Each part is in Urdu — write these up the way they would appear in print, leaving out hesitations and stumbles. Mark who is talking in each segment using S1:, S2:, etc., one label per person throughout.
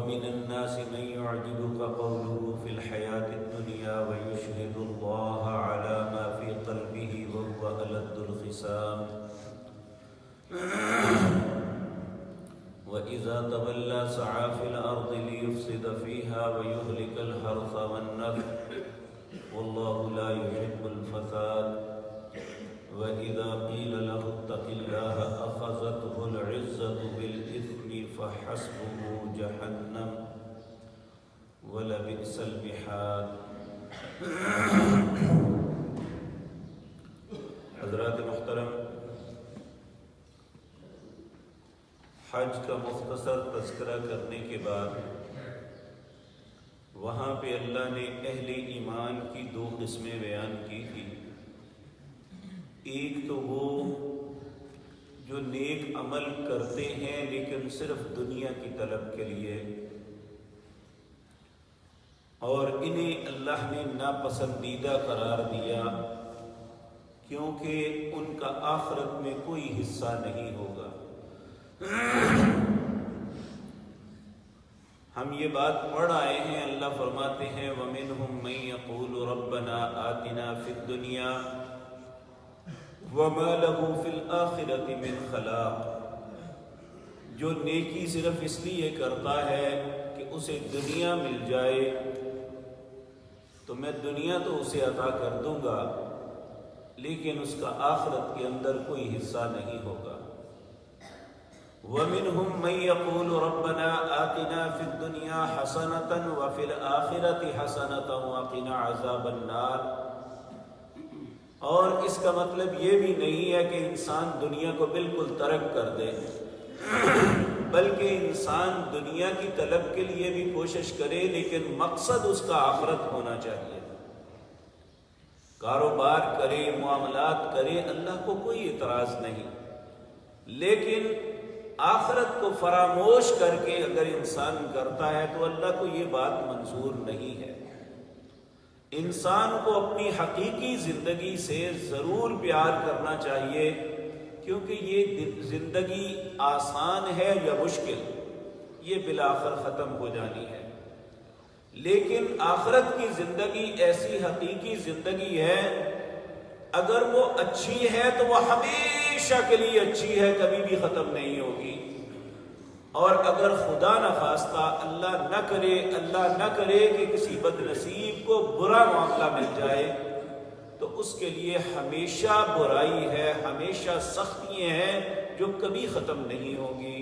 S1: ومن الناس من يعجبك قوله في الحياة الدنيا ويشهد الله على ما في قلبه وهو ألد الخصام وإذا تولى سعى في الأرض ليفسد فيها ويهلك الحرث والنسل والله لا يحب الفساد وإذا قيل له اتق الله أخذته العزة بالإثم فحسبه جهنم ولبئس المحاد۔ حضرات محترم، حج کا مختصر تذکرہ کرنے کے بعد وہاں پہ اللہ نے اہل ایمان کی دو قسمیں بیان کی تھی۔ ایک تو وہ جو نیک عمل کرتے ہیں لیکن صرف دنیا کی طلب کے لیے، اور انہیں اللہ نے ناپسندیدہ قرار دیا کیونکہ ان کا آخرت میں کوئی حصہ نہیں ہوگا۔ ہم یہ بات پڑھ آئے ہیں، اللہ فرماتے ہیں وَمِنْهُمْ مَن يَقُولُ رَبَّنَا آتِنَا فِي الدُّنْيَا وَمَا لَهُ فِي الْآخِرَةِ مِنْ خَلَاقٍ، جو نیکی صرف اس لیے کرتا ہے کہ اسے دنیا مل جائے تو میں دنیا تو اسے عطا کر دوں گا لیکن اس کا آخرت کے اندر کوئی حصہ نہیں ہوگا۔ وَمِنْهُمْ مَن يَقُولُ رَبَّنَا آتِنَا فِي الدُّنْيَا حَسَنَةً وَفِي الْآخِرَةِ حَسَنَةً وَقِنَا عَذَابَ النَّارِ، اور اس کا مطلب یہ بھی نہیں ہے کہ انسان دنیا کو بالکل ترک کر دے، بلکہ انسان دنیا کی طلب کے لیے بھی کوشش کرے لیکن مقصد اس کا آخرت ہونا چاہیے۔ کاروبار کرے، معاملات کرے، اللہ کو کوئی اعتراض نہیں، لیکن آخرت کو فراموش کر کے اگر انسان کرتا ہے تو اللہ کو یہ بات منظور نہیں ہے۔ انسان کو اپنی حقیقی زندگی سے ضرور پیار کرنا چاہیے، کیونکہ یہ زندگی آسان ہے یا مشکل، یہ بالآخر ختم ہو جانی ہے، لیکن آخرت کی زندگی ایسی حقیقی زندگی ہے، اگر وہ اچھی ہے تو وہ ہمیشہ کے لیے اچھی ہے، کبھی بھی ختم نہیں ہوگی، اور اگر خدا نخواستہ اللہ نہ کرے کہ کسی بد نصیب کو برا معاملہ مل جائے تو اس کے لیے ہمیشہ برائی ہے، ہمیشہ سختیاں ہیں جو کبھی ختم نہیں ہوگی۔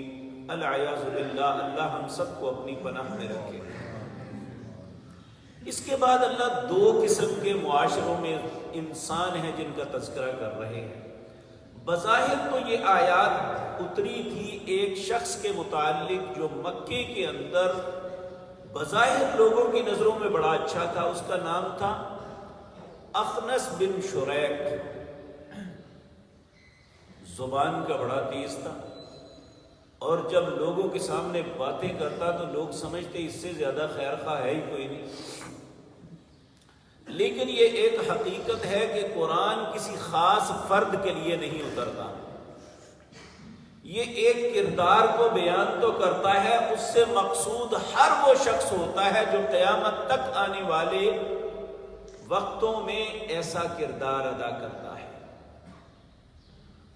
S1: العیاذ باللہ، اللہ ہم سب کو اپنی پناہ میں رکھے۔ اس کے بعد اللہ دو قسم کے معاشروں میں انسان ہیں جن کا تذکرہ کر رہے ہیں۔ بظاہر تو یہ آیات اتری تھی ایک شخص کے متعلق جو مکے کے اندر بظاہر لوگوں کی نظروں میں بڑا اچھا تھا، اس کا نام تھا اخنس بن شریک۔ زبان کا بڑا تیز تھا، اور جب لوگوں کے سامنے باتیں کرتا تو لوگ سمجھتے اس سے زیادہ خیر خواہ ہے ہی کوئی نہیں۔ لیکن یہ ایک حقیقت ہے کہ قرآن کسی خاص فرد کے لیے نہیں اترتا، یہ ایک کردار کو بیان تو کرتا ہے، اس سے مقصود ہر وہ شخص ہوتا ہے جو قیامت تک آنے والے وقتوں میں ایسا کردار ادا کرتا ہے۔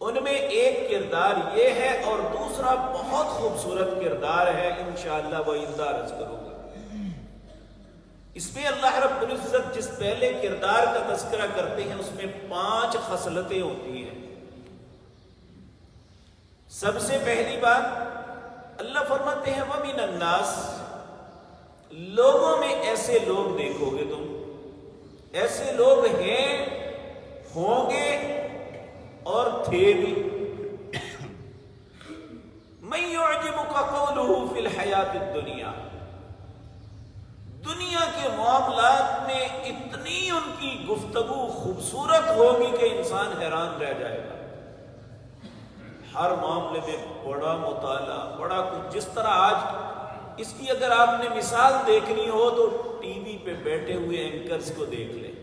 S1: ان میں ایک کردار یہ ہے، اور دوسرا بہت خوبصورت کردار ہے، انشاءاللہ وہ عرض کروں گا۔ اس میں اللہ رب العزت جس پہلے کردار کا تذکرہ کرتے ہیں اس میں 5 خصلتیں ہوتی ہیں۔ سب سے پہلی بات اللہ فرماتے ہیں وَمِنَ النَّاسِ، لوگوں میں ایسے لوگ دیکھو گے تم، ایسے لوگ ہیں، ہوں گے اور تھے بھی، مَن يُعْجِبُكَ قَوْلُهُ فِي الْحَيَاةِ الدُّنْيَا، دنیا کے معاملات میں اتنی ان کی گفتگو خوبصورت ہوگی کہ انسان حیران رہ جائے گا۔ ہر معاملے میں بڑا مطالعہ، بڑا کچھ، جس طرح آج اس کی اگر آپ نے مثال دیکھنی ہو تو، ٹی وی پہ بیٹھے ہوئے اینکرز کو دیکھ لیں۔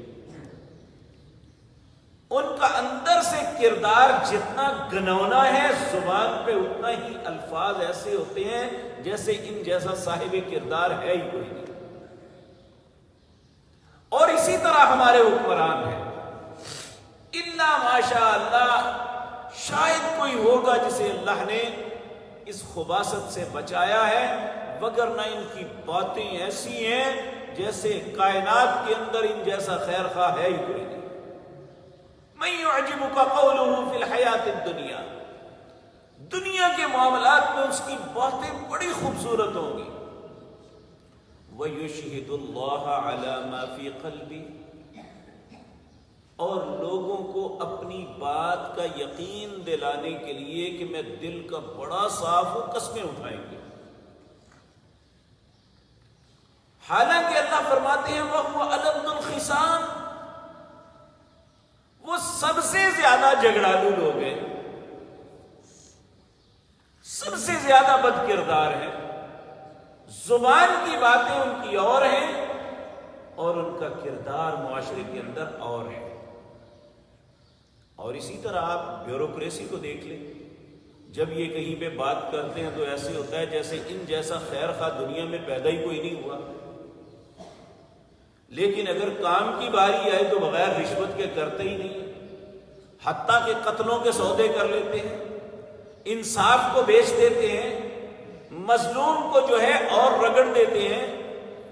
S1: ان کا اندر سے کردار جتنا گنونا ہے زبان پہ اتنا ہی الفاظ ایسے ہوتے ہیں جیسے ان جیسا صاحب کردار ہے ہی کوئی نہیں. اور اسی طرح ہمارے حکمران ہیں. الا ماشاء اللہ، شاید کوئی ہوگا جسے اللہ نے اس خباثت سے بچایا ہے، وگرنہ ان کی باتیں ایسی ہیں جیسے کائنات کے اندر ان جیسا خیر خواہ ہے ہی کوئی نہیں. من يعجبك قوله في الحیات الدنیا، دنیا کے معاملات میں اس کی باتیں بڑی خوبصورت ہوں گی. وَيُشْهِدُ اللَّهَ عَلَى مَا فِي قَلْبِهِ، اور لوگوں کو اپنی بات کا یقین دلانے کے لیے کہ میں دل کا بڑا صاف ہوں، قسمیں اٹھائیں گے. حالانکہ اللہ فرماتے ہیں وَهُوَ أَلَدُّ الْخِصَامِ، وہ سب سے زیادہ جھگڑالو لوگ ہیں، سب سے زیادہ بد کردار ہیں. زبان کی باتیں ان کی اور ہیں اور ان کا کردار معاشرے کے اندر اور ہے. اور اسی طرح آپ بیوروکریسی کو دیکھ لیں، جب یہ کہیں پہ بات کرتے ہیں تو ایسے ہوتا ہے جیسے ان جیسا خیر خواہ دنیا میں پیدا ہی کوئی نہیں ہوا. لیکن اگر کام کی باری آئے تو بغیر رشوت کے کرتے ہی نہیں، حتیٰ کہ قتلوں کے سودے کر لیتے ہیں، انصاف کو بیچ دیتے ہیں، مظلوم کو جو ہے اور رگڑ دیتے ہیں،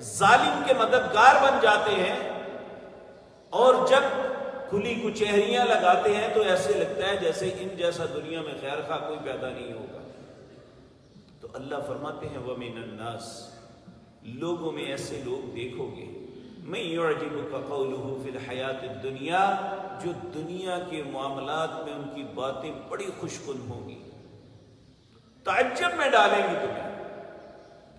S1: ظالم کے مددگار بن جاتے ہیں. اور جب کھلی کچہریاں لگاتے ہیں تو ایسے لگتا ہے جیسے ان جیسا دنیا میں خیر خواہ کوئی پیدا نہیں ہوگا. تو اللہ فرماتے ہیں وَمِنَ النَّاسِ، لوگوں میں ایسے لوگ دیکھو گے مَن يُعْجِبُكَ قَوْلُهُ فِي الْحَيَاةِ الدُّنْيَا، جو دنیا کے معاملات میں ان کی باتیں بڑی خوشکن ہوں گی، تعجب میں ڈالیں گی تمہیں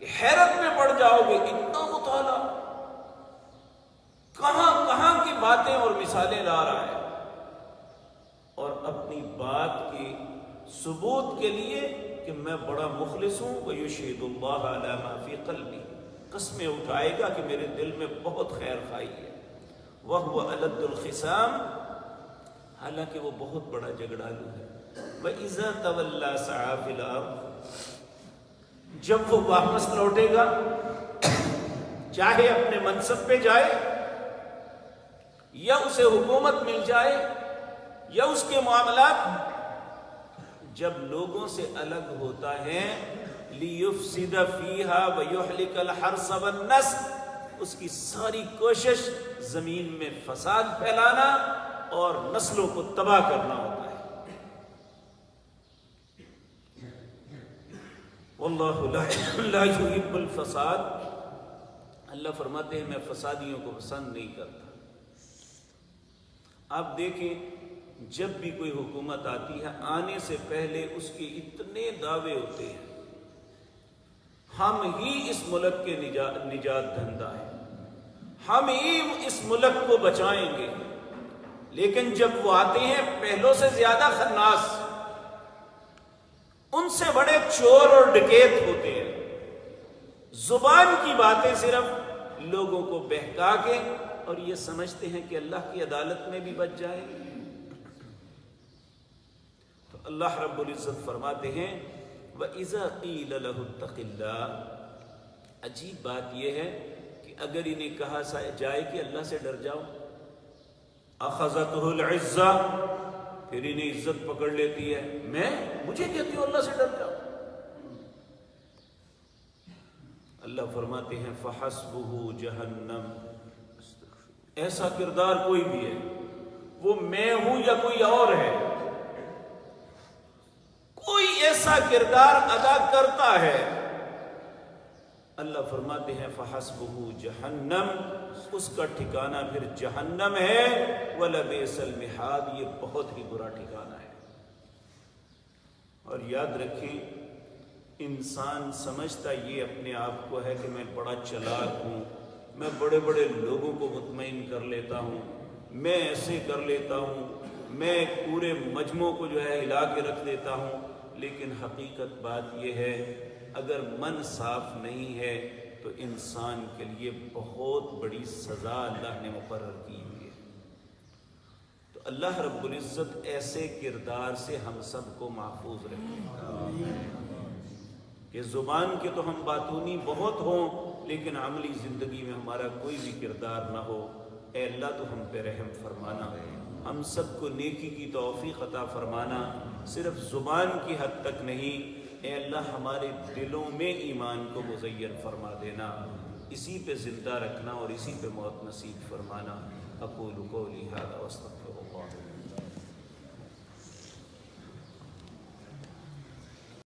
S1: کہ حیرت میں پڑ جاؤ گے. اتنا مطالعہ، کہاں کہاں کی باتیں اور مثالیں لا رہا ہے. اور اپنی بات کے ثبوت کے لیے کہ میں بڑا مخلص ہوں. وَيُشْهِدُ اللَّهَ عَلَى مَا فِي قَلْبِهِ، قسمیں اٹھائے گا کہ میرے دل میں بہت خیر خواہی ہے. وَهُوَ أَلَدُّ الْخِصَامِ، حالانکہ وہ بہت بڑا جھگڑالو ہے. وَإِذَا تَوَلَّى سَعَىٰ فِي الْأَرْضِ، جب وہ واپس لوٹے گا چاہے اپنے منصب پہ جائے یا اسے حکومت مل جائے یا اس کے معاملات، جب لوگوں سے الگ ہوتا ہے لِيُفْسِدَ فِيهَا وَيُحْلِكَ الْحَرْثَ وَالنَّسْلَ، اس کی ساری کوشش زمین میں فساد پھیلانا اور نسلوں کو تباہ کرنا ہوتا ہے. واللہ لا يحب الفساد، اللہ فرماتے ہیں میں فسادیوں کو پسند نہیں کرتا. آپ دیکھیں جب بھی کوئی حکومت آتی ہے آنے سے پہلے اس کے اتنے دعوے ہوتے ہیں، ہم ہی اس ملک کے نجات دہندہ ہیں، ہم ہی اس ملک کو بچائیں گے. لیکن جب وہ آتے ہیں پہلوں سے زیادہ خناس، ان سے بڑے چور اور ڈکیت ہوتے ہیں. زبان کی باتیں صرف لوگوں کو بہکا کے اور یہ سمجھتے ہیں کہ اللہ کی عدالت میں بھی بچ جائیں گے. تو اللہ رب العزت فرماتے ہیں وَإِذَا قِيلَ لَهُ اتَّقِ اللَّهَ، عجیب بات یہ ہے کہ اگر انہیں کہا جائے کہ اللہ سے ڈر جاؤ، أَخَذَتْهُ الْعِزَّةُ، پھر انہیں عزت پکڑ لیتی ہے. مجھے کہتی ہوں اللہ سے ڈر جاؤ. اللہ فرماتے ہیں فَحَسْبُهُ جَهَنَّمُ، ایسا کردار کوئی بھی ہے، وہ میں ہوں یا کوئی اور ہے، کوئی ایسا کردار ادا کرتا ہے، اللہ فرماتے ہیں فَحَسْبُهُ جَهَنَّمُ، اس کا ٹھکانہ پھر جہنم ہے. وَلَبِئْسَ الْمِہَادُ، یہ بہت ہی برا ٹھکانہ ہے. اور یاد رکھیں انسان سمجھتا یہ اپنے آپ کو ہے کہ میں بڑا چلاک ہوں، میں بڑے بڑے لوگوں کو مطمئن کر لیتا ہوں، میں ایسے کر لیتا ہوں، میں پورے مجموع کو جو ہے ہلا کے رکھ دیتا ہوں. لیکن حقیقت بات یہ ہے اگر من صاف نہیں ہے تو انسان کے لیے بہت بڑی سزا اللہ نے مقرر کی ہوئی ہے. تو اللہ رب العزت ایسے کردار سے ہم سب کو محفوظ رکھے کہ زبان کے تو ہم باتونی بہت ہوں لیکن عملی زندگی میں ہمارا کوئی بھی کردار نہ ہو۔ اے اللہ تو ہم پہ رحم فرمانا، ہم سب کو نیکی کی توفیق عطا فرمانا، صرف زبان کی حد تک نہیں، اے اللہ ہمارے دلوں میں ایمان کو مزین فرما دینا، اسی پہ زندہ رکھنا اور اسی پہ موت نصیب فرمانا۔ اقول قولی ھذا واستغفر اللہ۔